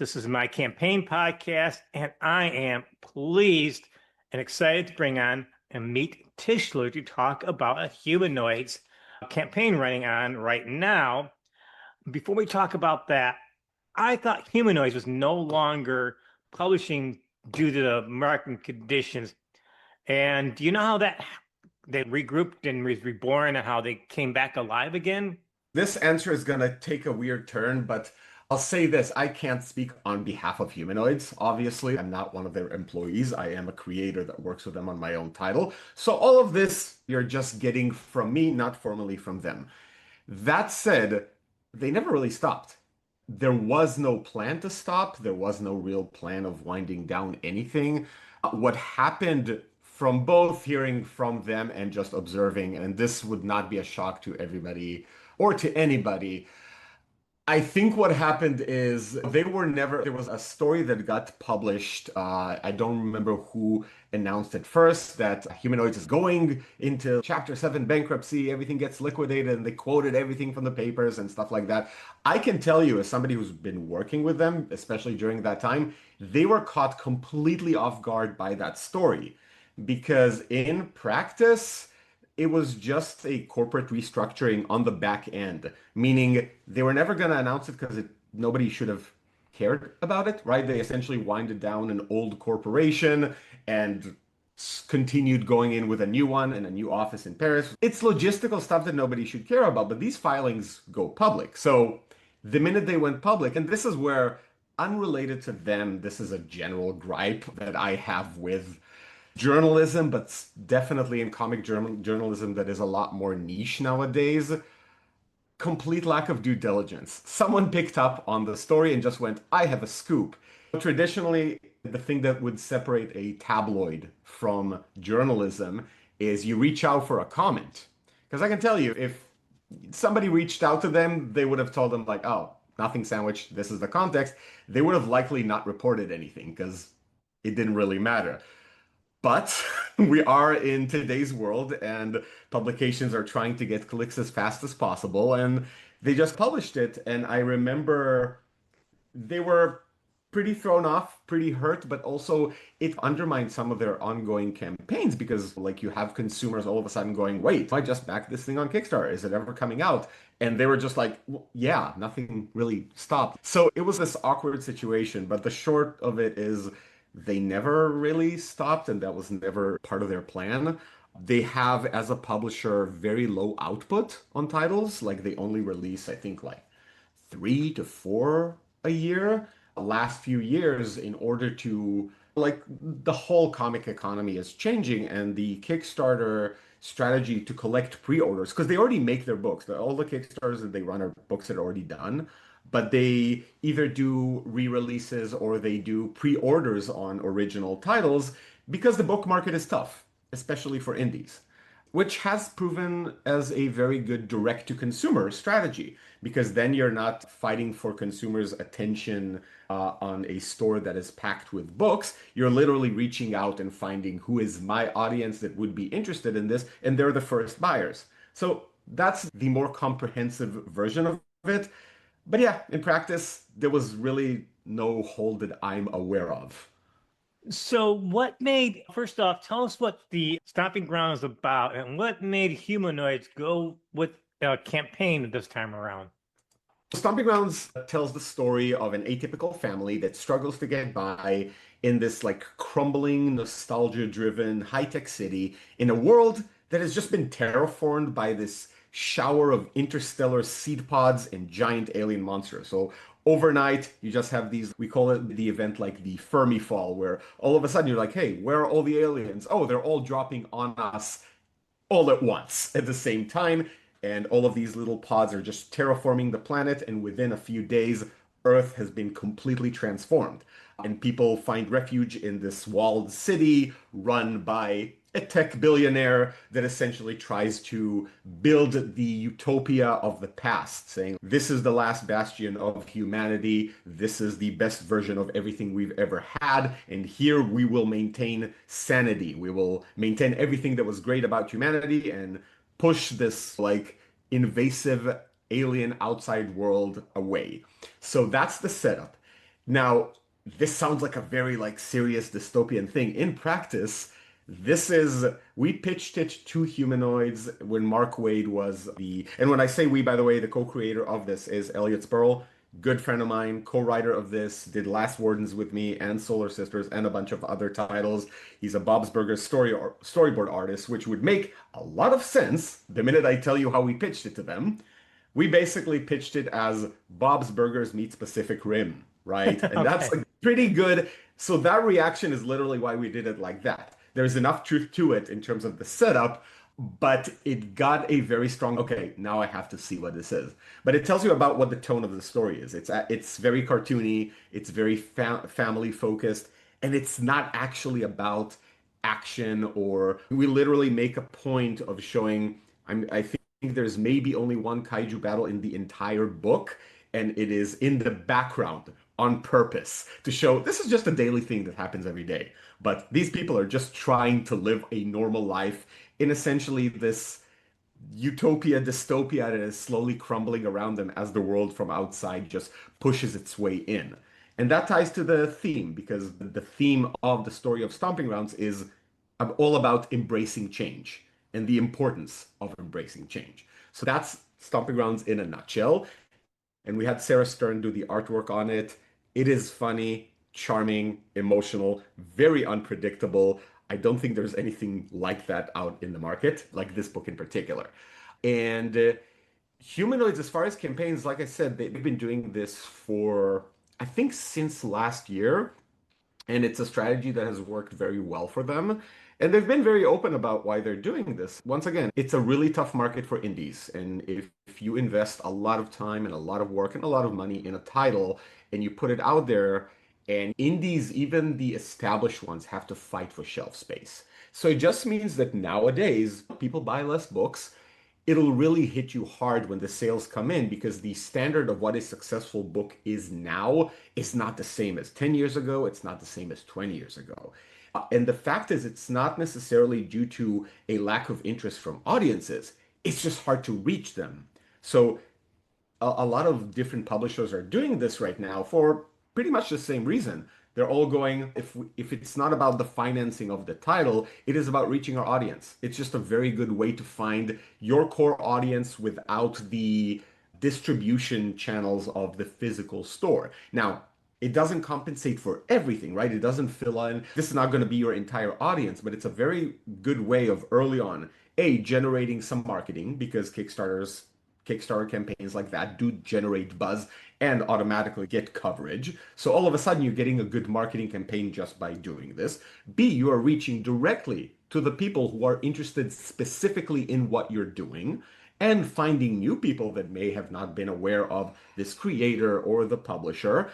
This is my campaign podcast, and I am pleased and excited to bring on Amit Tishler to talk about a Humanoids campaign running on right now. Before we talk about that, I thought Humanoids was no longer publishing due to the market conditions. And do you know how that they regrouped and was reborn and how they came back alive again? This answer is going to take a weird turn, but I'll say this. I can't speak on behalf of Humanoids. Obviously, I'm not one of their employees. I am a creator that works with them on my own title. So all of this you're just getting from me, not formally from them. That said, they never really stopped. There was no plan to stop. There was no real plan of winding down anything. What happened from both hearing from them and just observing, and this would not be a shock to everybody or to anybody. I think what happened is there was a story that got published. I don't remember who announced it first that Humanoids is going into Chapter 7 bankruptcy, everything gets liquidated, and they quoted everything from the papers and stuff like that. I can tell you, as somebody who's been working with them, especially during that time, they were caught completely off guard by that story because in practice, it was just a corporate restructuring on the back end, meaning they were never going to announce it because nobody should have cared about it, right? They essentially winded down an old corporation and continued going in with a new one and a new office in Paris. It's logistical stuff that nobody should care about, but these filings go public. So the minute they went public, and this is where, unrelated to them, this is a general gripe that I have with journalism, but definitely in journalism that is a lot more niche nowadays. Complete lack of due diligence. Someone picked up on the story and just went, I have a scoop. Traditionally, the thing that would separate a tabloid from journalism is you reach out for a comment. Because I can tell you, if somebody reached out to them, they would have told them, like, oh, nothing sandwich, this is the context. They would have likely not reported anything because it didn't really matter. But we are in today's world, and publications are trying to get clicks as fast as possible. And they just published it. And I remember they were pretty thrown off, pretty hurt, but also it undermined some of their ongoing campaigns because, like, you have consumers all of a sudden going, wait, I just backed this thing on Kickstarter. Is it ever coming out? And they were just like, well, yeah, nothing really stopped. So it was this awkward situation. But the short of it is, they never really stopped, and that was never part of their plan. They have, as a publisher, very low output on titles. Like they only release, I think, like 3 to 4 a year. Last few years, in order to, like, the whole comic economy is changing, and the Kickstarter strategy to collect pre-orders, because they already make their books. All the Kickstarters that they run are books that are already done, but they either do re-releases or they do pre-orders on original titles because the book market is tough, especially for indies, which has proven as a very good direct-to-consumer strategy because then you're not fighting for consumers' attention on a store that is packed with books. You're literally reaching out and finding who is my audience that would be interested in this, and they're the first buyers. So that's the more comprehensive version of it. But yeah, in practice, there was really no hold that I'm aware of. So, what made, first off, tell us what the Stomping Ground is about and what made Humanoids go with a campaign this time around? Stomping Grounds tells the story of an atypical family that struggles to get by in this like crumbling, nostalgia-driven, high-tech city in a world that has just been terraformed by this shower of interstellar seed pods and giant alien monsters. So overnight, you just have these, we call it the event like the Fermi Fall, where all of a sudden you're like, hey, where are all the aliens? Oh, they're all dropping on us all at once at the same time. And all of these little pods are just terraforming the planet. And within a few days, Earth has been completely transformed. And people find refuge in this walled city run by a tech billionaire that essentially tries to build the utopia of the past, saying, this is the last bastion of humanity. This is the best version of everything we've ever had. And here we will maintain sanity. We will maintain everything that was great about humanity and push this like invasive alien outside world away. So that's the setup. Now, this sounds like a very like serious dystopian thing. In practice, this is we pitched it to Humanoids when Mark Wade was and when I say we, by the way, the co-creator of this is Elliot Spurl, good friend of mine, co-writer of this, did Last Wardens with me and Solar Sisters and a bunch of other titles. He's a Bob's Burgers storyboard artist, which would make a lot of sense the minute I tell you how we pitched it to them. We basically pitched it as Bob's Burgers meets Pacific Rim, right? And that's Okay. like pretty good. So that reaction is literally why we did it like that. There's enough truth to it in terms of the setup, but it got a very strong, okay, now I have to see what this is. But it tells you about what the tone of the story is. It's very cartoony, it's very family focused, and it's not actually about action or we literally make a point of showing I think there's maybe only one kaiju battle in the entire book, and it is in the background on purpose to show this is just a daily thing that happens every day. But these people are just trying to live a normal life in essentially this utopia, dystopia that is slowly crumbling around them as the world from outside just pushes its way in. And that ties to the theme because the theme of the story of Stomping Grounds is all about embracing change and the importance of embracing change. So that's Stomping Grounds in a nutshell. And we had Sarah Stern do the artwork on it. It is funny, charming, emotional, very unpredictable. I don't think there's anything like that out in the market, like this book in particular. And Humanoids, as far as campaigns, like I said, they've been doing this for, I think, since last year. And it's a strategy that has worked very well for them. And they've been very open about why they're doing this. Once again, it's a really tough market for indies. And if you invest a lot of time and a lot of work and a lot of money in a title and you put it out there, and indies, even the established ones, have to fight for shelf space. So it just means that nowadays people buy less books. It'll really hit you hard when the sales come in because the standard of what a successful book is now is not the same as 10 years ago. It's not the same as 20 years ago. And the fact is, it's not necessarily due to a lack of interest from audiences. It's just hard to reach them. So a lot of different publishers are doing this right now for pretty much the same reason. They're all going, if it's not about the financing of the title, it is about reaching our audience. It's just a very good way to find your core audience without the distribution channels of the physical store. Now, it doesn't compensate for everything, right? It doesn't fill in. This is not going to be your entire audience, but it's a very good way of early on, A, generating some marketing because Kickstarter campaigns like that do generate buzz and automatically get coverage. So all of a sudden, you're getting a good marketing campaign just by doing this. B, you are reaching directly to the people who are interested specifically in what you're doing and finding new people that may have not been aware of this creator or the publisher.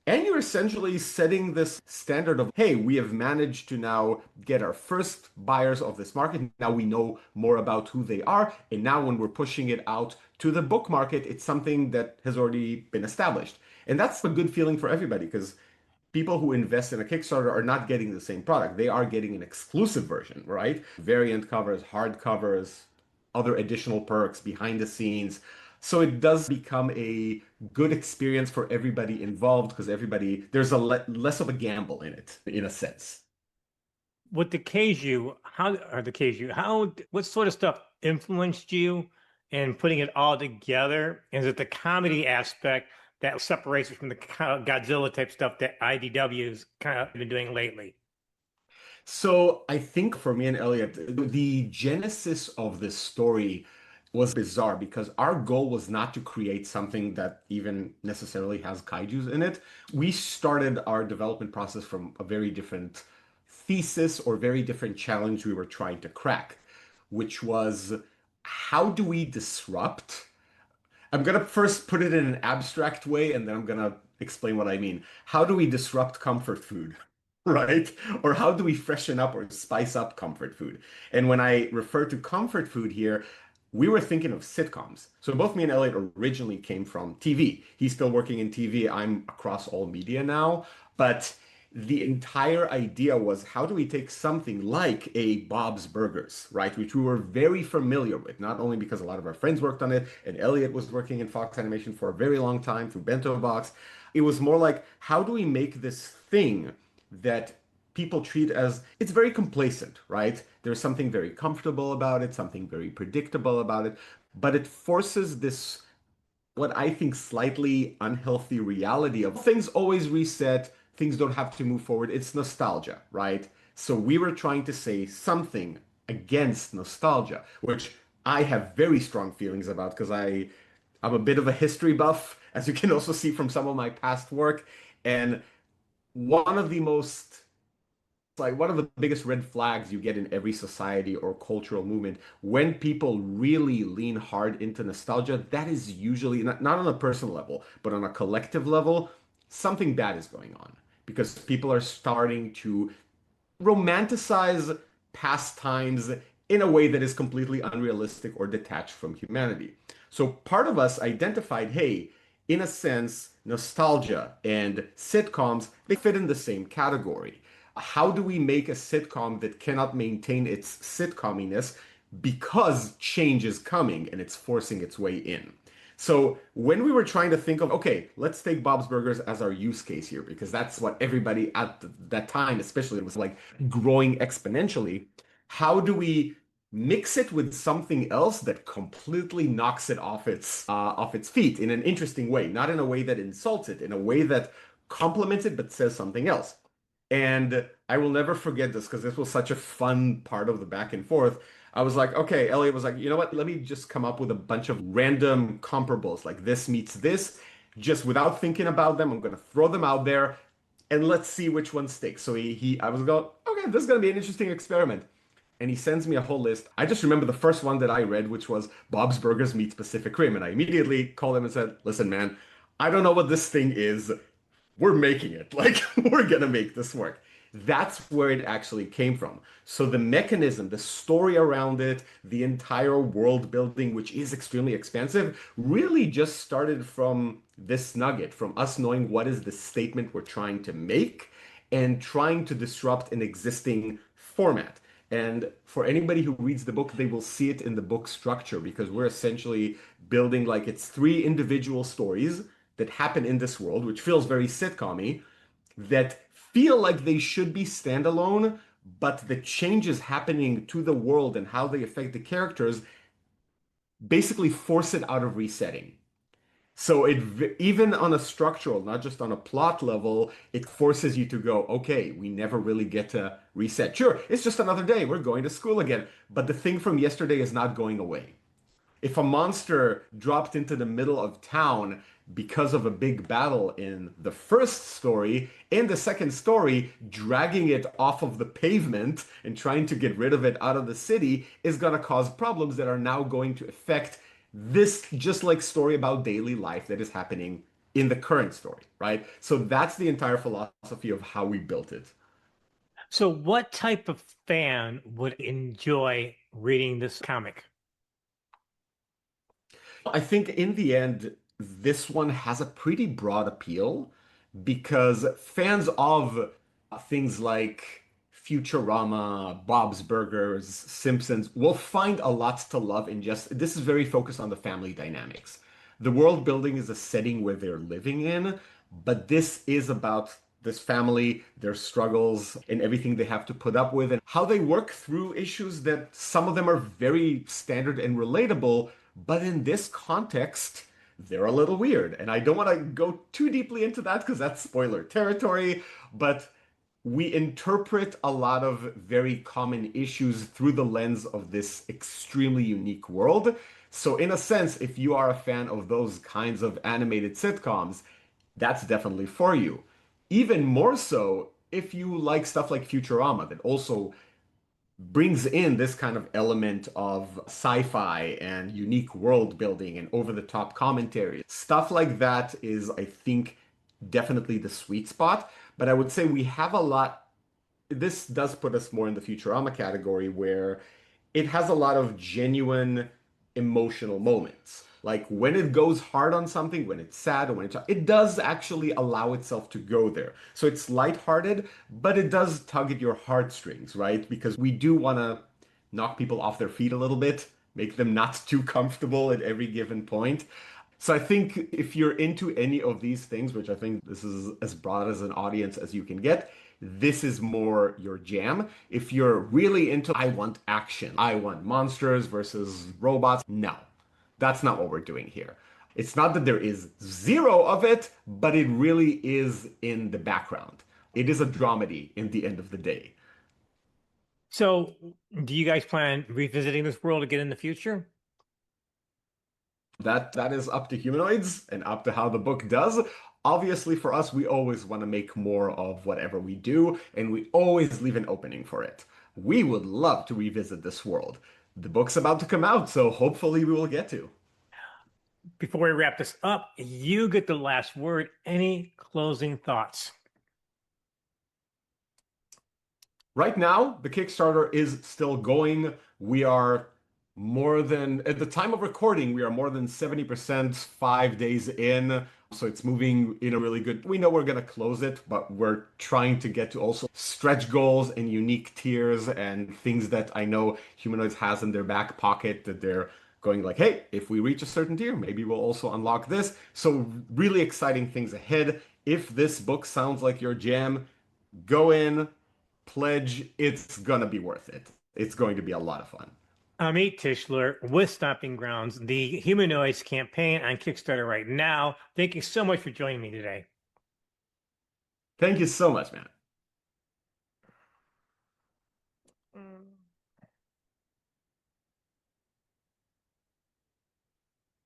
And you're essentially setting this standard of, hey, we have managed to now get our first buyers of this market. Now we know more about who they are. And now when we're pushing it out to the book market, it's something that has already been established. And that's a good feeling for everybody because people who invest in a Kickstarter are not getting the same product. They are getting an exclusive version, right? Variant covers, hard covers, other additional perks behind the scenes. So it does become a good experience for everybody involved because there's a less of a gamble in it, in a sense. With the Keiju, what sort of stuff influenced you in putting it all together? Is it the comedy aspect that separates it from the Godzilla type stuff that IDW's kind of been doing lately? So I think for me and Elliot, the genesis of this story was bizarre because our goal was not to create something that even necessarily has kaijus in it. We started our development process from a very different thesis or very different challenge we were trying to crack, which was how do we disrupt? I'm gonna first put it in an abstract way and then I'm gonna explain what I mean. How do we disrupt comfort food? Right? Or how do we freshen up or spice up comfort food? And when I refer to comfort food here, we were thinking of sitcoms. So both me and Elliot originally came from TV. He's still working in TV. I'm across all media now. But the entire idea was how do we take something like a Bob's Burgers, right? Which we were very familiar with, not only because a lot of our friends worked on it, and Elliot was working in Fox Animation for a very long time through Bento Box. It was more like, how do we make this thing that people treat as it's very complacent, right? There's something very comfortable about it, something very predictable about it, but it forces this what I think slightly unhealthy reality of things always reset, things don't have to move forward. It's nostalgia, right? So we were trying to say something against nostalgia, which I have very strong feelings about because I'm a bit of a history buff, as you can also see from some of my past work. And one of the most like one of the biggest red flags you get in every society or cultural movement when people really lean hard into nostalgia, that is usually not on a personal level, but on a collective level, something bad is going on because people are starting to romanticize past times in a way that is completely unrealistic or detached from humanity. So part of us identified, hey, in a sense, nostalgia and sitcoms, they fit in the same category. How do we make a sitcom that cannot maintain its sitcominess because change is coming and it's forcing its way in? So when we were trying to think of, okay, let's take Bob's Burgers as our use case here, because that's what everybody at that time, especially, it was like growing exponentially. How do we mix it with something else that completely knocks it off its feet in an interesting way, not in a way that insults it, in a way that complements it but says something else? And I will never forget this because this was such a fun part of the back and forth. I was like, okay, Elliot was like, you know what? Let me just come up with a bunch of random comparables, like this meets this, just without thinking about them. I'm gonna throw them out there and let's see which one sticks. So I was going, okay, this is gonna be an interesting experiment. And he sends me a whole list. I just remember the first one that I read, which was Bob's Burgers meets Pacific Rim. And I immediately called him and said, listen, man, I don't know what this thing is. We're making it. Like, we're gonna make this work. That's where it actually came from. So the mechanism, the story around it, the entire world building, which is extremely expansive, really just started from this nugget, from us knowing what is the statement we're trying to make and trying to disrupt an existing format. And for anybody who reads the book, they will see it in the book structure because we're essentially building like it's three individual stories that happen in this world, which feels very sitcom-y, that feel like they should be standalone, but the changes happening to the world and how they affect the characters basically force it out of resetting. So even on a structural, not just on a plot level, it forces you to go, okay, we never really get to reset. Sure, it's just another day. We're going to school again. But the thing from yesterday is not going away. If a monster dropped into the middle of town because of a big battle in the first story, in the second story, dragging it off of the pavement and trying to get rid of it out of the city is going to cause problems that are now going to affect this just like story about daily life that is happening in the current story, right? So that's the entire philosophy of how we built it. So, what type of fan would enjoy reading this comic? I think in the end, this one has a pretty broad appeal because fans of things like Futurama, Bob's Burgers, Simpsons will find a lot to love in just this is very focused on the family dynamics. The world building is a setting where they're living in, but this is about this family, their struggles, and everything they have to put up with, and how they work through issues that some of them are very standard and relatable, but in this context, they're a little weird. And I don't want to go too deeply into that because that's spoiler territory, but we interpret a lot of very common issues through the lens of this extremely unique world. So, in a sense, if you are a fan of those kinds of animated sitcoms, that's definitely for you. Even more so if you like stuff like Futurama that also brings in this kind of element of sci-fi and unique world building and over-the-top commentary. Stuff like that is, I think, definitely the sweet spot. But I would say we have a lot. This does put us more in the Futurama category where it has a lot of genuine emotional moments. Like when it goes hard on something, when it's sad, or when it does actually allow itself to go there. So it's lighthearted, but it does tug at your heartstrings, right? Because we do want to knock people off their feet a little bit, make them not too comfortable at every given point. So I think if you're into any of these things, which I think this is as broad as an audience as you can get, this is more your jam. If you're really into, I want action, I want monsters versus robots, no, that's not what we're doing here. It's not that there is zero of it, but it really is in the background. It is a dramedy in the end of the day. So, do you guys plan revisiting this world again in the future? That is up to humanoids and up to how the book does. Obviously, for us, we always want to make more of whatever we do, and we always leave an opening for it. We would love to revisit this world. The book's about to come out, so hopefully we will get to. Before we wrap this up, you get the last word. Any closing thoughts? Right now, the Kickstarter is still going. We are more than, at the time of recording, we are more than 70% 5 days in. So it's moving in a really good. We know we're going to close it, but we're trying to get to also stretch goals and unique tiers and things that I know Humanoids has in their back pocket that they're going like, hey, if we reach a certain tier, maybe we'll also unlock this. So really exciting things ahead. If this book sounds like your jam, go in, pledge, it's gonna be worth it. It's going to be a lot of fun. Amit Tishler with Stomping Grounds, the Humanoids campaign on Kickstarter right now. Thank you so much for joining me today. Thank you so much, man.